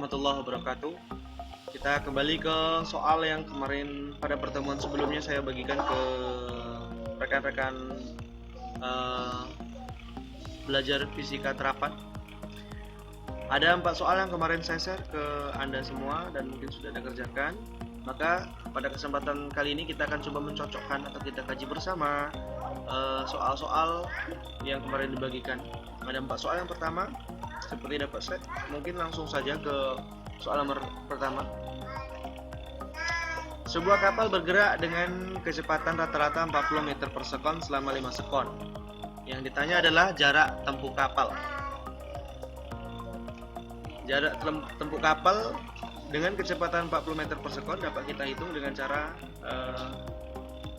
warahmatullahi wabarakatuh. Kita kembali ke soal yang kemarin pada pertemuan sebelumnya saya bagikan ke rekan-rekan belajar fisika terapan. Ada 4 soal yang kemarin saya share ke Anda semua dan mungkin sudah Anda kerjakan. Maka pada kesempatan kali ini kita akan coba mencocokkan atau kita kaji bersama soal-soal yang kemarin dibagikan. Ada 4 soal. Yang pertama, seperti dapat set, mungkin langsung saja ke soal nomor pertama. Sebuah kapal bergerak dengan kecepatan rata-rata 40 meter per sekon selama 5 sekon. Yang ditanya adalah jarak tempuh kapal. Jarak tempuh kapal dengan kecepatan 40 meter per sekon dapat kita hitung dengan cara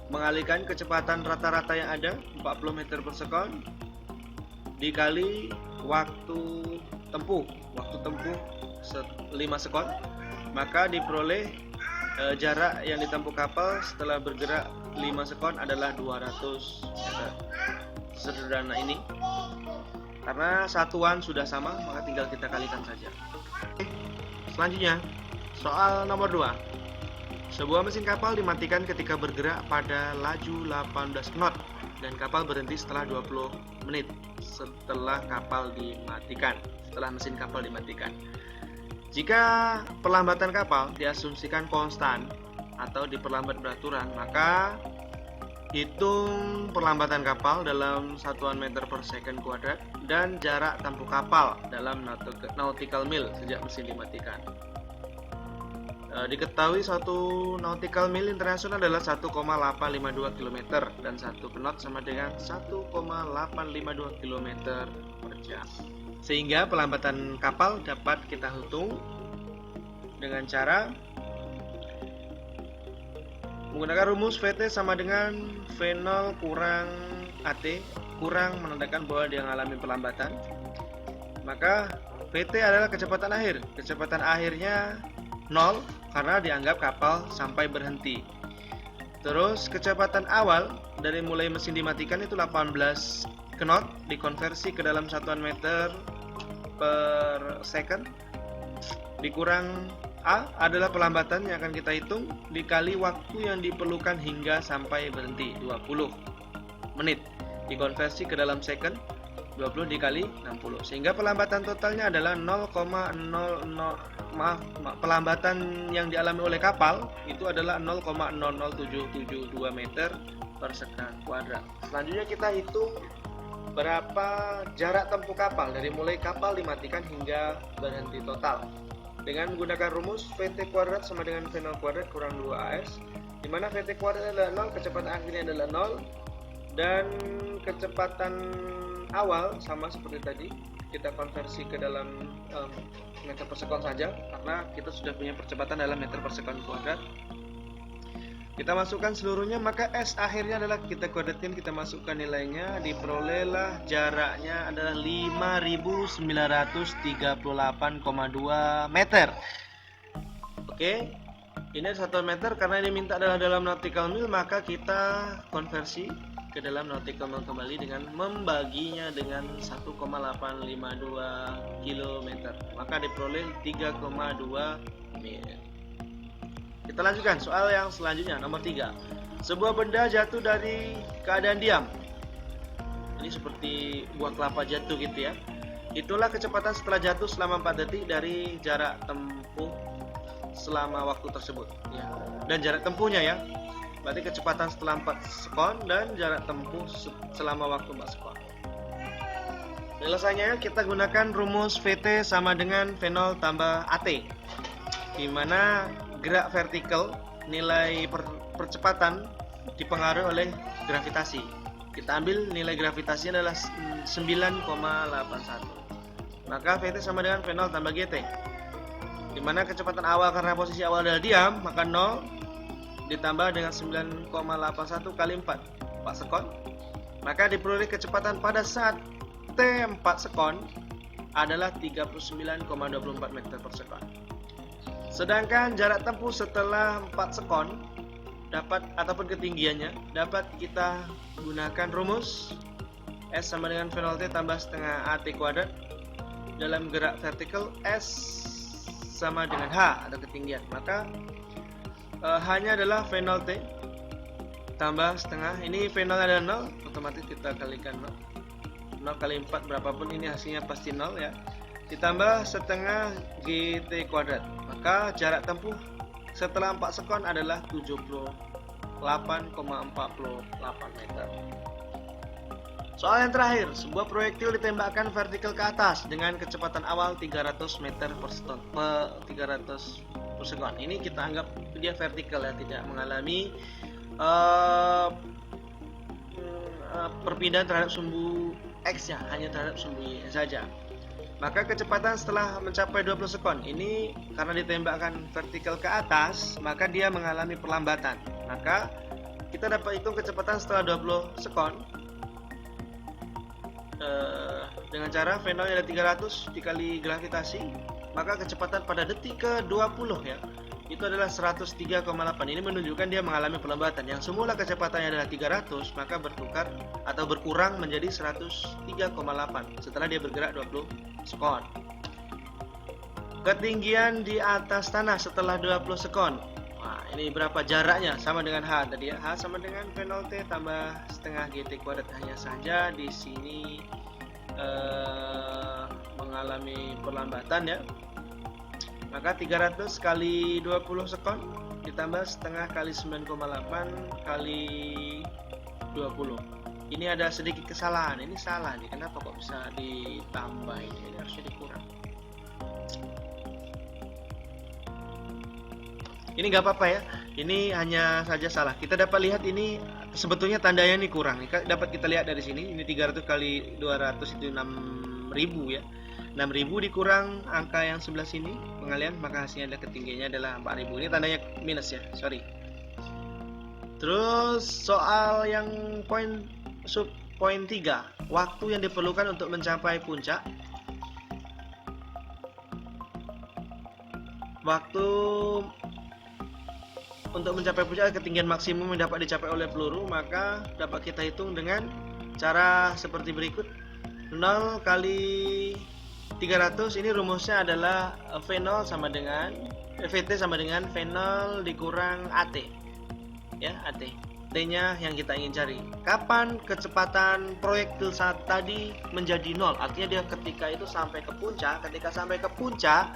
mengalihkan kecepatan rata-rata yang ada 40 meter per sekon dikali waktu tempuh 5 sekon, maka diperoleh jarak yang ditempuh kapal setelah bergerak 5 sekon adalah 200 meter. Sederhana ini, karena satuan sudah sama maka tinggal kita kalikan saja. Selanjutnya, soal nomor 2. Sebuah mesin kapal dimatikan ketika bergerak pada laju 18 knot dan kapal berhenti setelah 20 menit setelah mesin kapal dimatikan. Jika perlambatan kapal diasumsikan konstan atau diperlambat beraturan, maka hitung perlambatan kapal dalam satuan meter per second kuadrat dan jarak tempuh kapal dalam nautical mil sejak mesin dimatikan. Diketahui satu nautical mil internasional adalah 1,852 km dan 1 knot sama dengan 1,852 km per jam. Sehingga pelambatan kapal dapat kita hitung dengan cara menggunakan rumus VT sama dengan V0 kurang AT, kurang menandakan bahwa dia mengalami pelambatan. Maka VT adalah kecepatan akhir. Kecepatan akhirnya 0 karena dianggap kapal sampai berhenti. Terus kecepatan awal dari mulai mesin dimatikan itu 18 knot dikonversi ke dalam satuan meter per second dikurang A adalah pelambatan yang akan kita hitung dikali waktu yang diperlukan hingga sampai berhenti 20 menit dikonversi ke dalam second 20 dikali 60 sehingga pelambatan totalnya adalah pelambatan yang dialami oleh kapal itu adalah 0,00772 meter per second kuadrat. Selanjutnya kita hitung berapa jarak tempuh kapal dari mulai kapal dimatikan hingga berhenti total dengan menggunakan rumus VT kuadrat sama dengan V0 kuadrat kurang 2AS, di mana VT kuadrat adalah 0, kecepatan akhirnya adalah 0 dan kecepatan awal sama seperti tadi kita konversi ke dalam meter per sekon saja karena kita sudah punya percepatan dalam meter per sekon kuadrat. Kita masukkan seluruhnya, maka S akhirnya adalah kita kuadratkan, kita masukkan nilainya, diperolehlah jaraknya adalah 5.938,2 meter. Oke, ini 1 meter karena diminta adalah dalam nautical mil, maka kita konversi ke dalam nautical mil kembali dengan membaginya dengan 1,852 km, maka diperoleh 3,2 mil. Kita lanjutkan soal yang selanjutnya, nomor 3. Sebuah benda jatuh dari keadaan diam. Ini seperti buah kelapa jatuh gitu ya. Itulah kecepatan setelah jatuh selama 4 detik dari jarak tempuh selama waktu tersebut ya. Dan jarak tempuhnya ya, berarti kecepatan setelah 4 sekon dan jarak tempuh selama waktu 4 sekon. Penyelesaiannya kita gunakan rumus VT sama dengan V0 tambah AT, di mana gerak vertikal nilai percepatan dipengaruhi oleh gravitasi. Kita ambil nilai gravitasinya adalah 9,81. Maka VT sama dengan V0 tambah GT, di mana kecepatan awal karena posisi awal adalah diam, maka 0 ditambah dengan 9,81 kali 4 sekon, maka diperoleh kecepatan pada saat T 4 sekon adalah 39,24 meter per sekon. Sedangkan jarak tempuh setelah 4 sekon dapat ataupun ketinggiannya dapat kita gunakan rumus S sama dengan V0T tambah setengah AT kuadrat dalam gerak vertikal S sama dengan H atau ketinggian. Maka H-nya adalah V0 T tambah setengah. Ini V0 ada 0, otomatis kita kalikan 0. 0 kali 4 berapapun, ini hasilnya pasti 0 ya. Ditambah setengah GT kuadrat. Maka jarak tempuh setelah 4 sekon adalah 78,48 meter. Soal yang terakhir, sebuah proyektil ditembakkan vertikal ke atas dengan kecepatan awal 300 meter per sekon. Ini kita anggap dia vertikal ya, tidak mengalami perpindahan terhadap sumbu X ya, hanya terhadap sumbu Y saja. Maka kecepatan setelah mencapai 20 sekon ini karena ditembakkan vertikal ke atas, maka dia mengalami perlambatan. Maka kita dapat hitung kecepatan setelah 20 sekon dengan cara V0 nya ada 300 dikali gravitasi, maka kecepatan pada detik ke 20 ya, itu adalah 103,8. Ini menunjukkan dia mengalami perlambatan. Yang semula kecepatannya adalah 300, maka bertukar atau berkurang menjadi 103,8 setelah dia bergerak 20 sekon. Ketinggian di atas tanah setelah 20 sekon. Nah, ini berapa jaraknya? Sama dengan H tadi ya. H sama dengan V0 T tambah setengah GT kuadrat. Hanya saja di sini mengalami perlambatan ya. Maka 300 kali 20 sekon ditambah setengah kali 9,8 kali 20. Ini ada sedikit kesalahan. Ini salah nih. Kenapa kok bisa ditambah ini? Ini harusnya dikurang. Ini nggak apa-apa ya. Ini hanya saja salah. Kita dapat lihat ini sebetulnya tandanya ini kurang. Dapat kita lihat dari sini. Ini 300 kali 200 itu 6.000 ya. 6.000 dikurang angka yang sebelah sini pengalian, maka hasilnya adalah ketinggiannya adalah 4.000. Ini tandanya minus ya, sorry. Terus soal yang poin 3, waktu yang diperlukan untuk mencapai puncak. Waktu untuk mencapai puncak ketinggian maksimum yang dapat dicapai oleh peluru, maka dapat kita hitung dengan cara seperti berikut. 0 kali 300, ini rumusnya adalah V0 sama dengan VT sama dengan V0 dikurang AT ya, AT. T-nya yang kita ingin cari. Kapan kecepatan proyektil saat tadi menjadi 0? Artinya dia ketika itu sampai ke puncak. Ketika sampai ke puncak,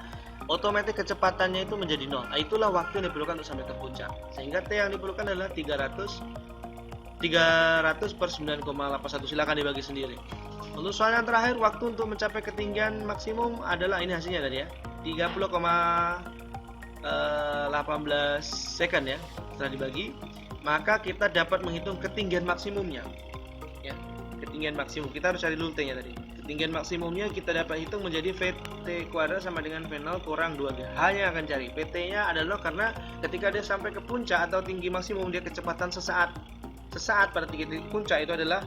otomatis kecepatannya itu menjadi 0. Nah, itulah waktu yang diperlukan untuk sampai ke puncak. Sehingga T yang diperlukan adalah 300 per 9,81. Silakan dibagi sendiri. Untuk soal yang terakhir, waktu untuk mencapai ketinggian maksimum adalah ini hasilnya tadi ya, 30,18 second ya. Setelah dibagi, maka kita dapat menghitung ketinggian maksimumnya ya. Ketinggian maksimum kita harus cari dulu T-nya tadi. Ketinggian maksimumnya kita dapat hitung menjadi VT kuadrat sama dengan V0 kurang 2G. Hanya akan cari PT-nya adalah karena ketika dia sampai ke puncak atau tinggi maksimum, dia kecepatan sesaat pada tinggi puncak itu adalah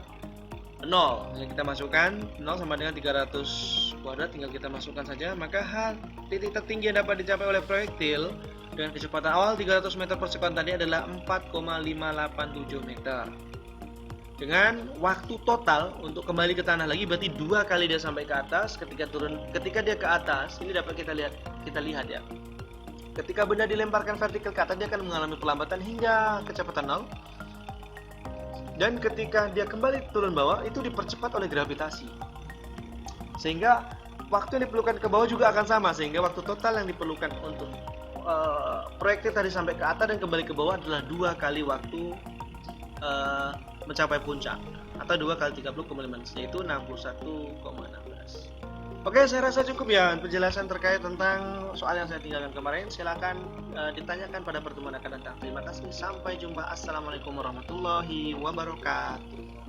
0. Yang kita masukkan 0 sama dengan 300 kuadrat, tinggal kita masukkan saja. Maka titik tertinggi yang dapat dicapai oleh proyektil dengan kecepatan awal 300 meter per sekon tadi adalah 4,587 meter. Dengan waktu total untuk kembali ke tanah lagi berarti 2 kali dia sampai ke atas. Ketika dia ke atas, ini dapat kita lihat ya. Ketika benda dilemparkan vertikal ke atas, dia akan mengalami perlambatan hingga kecepatan 0. Dan ketika dia kembali turun bawah, itu dipercepat oleh gravitasi. Sehingga waktu yang diperlukan ke bawah juga akan sama. Sehingga waktu total yang diperlukan untuk proyektil tadi sampai ke atas dan kembali ke bawah adalah 2 kali waktu mencapai puncak. Atau 2 kali 30,5, yaitu 61,16. Oke, saya rasa cukup ya penjelasan terkait tentang soal yang saya tinggalkan kemarin. Silakan ditanyakan pada pertemuan akan datang. Terima kasih. Sampai jumpa. Assalamualaikum warahmatullahi wabarakatuh.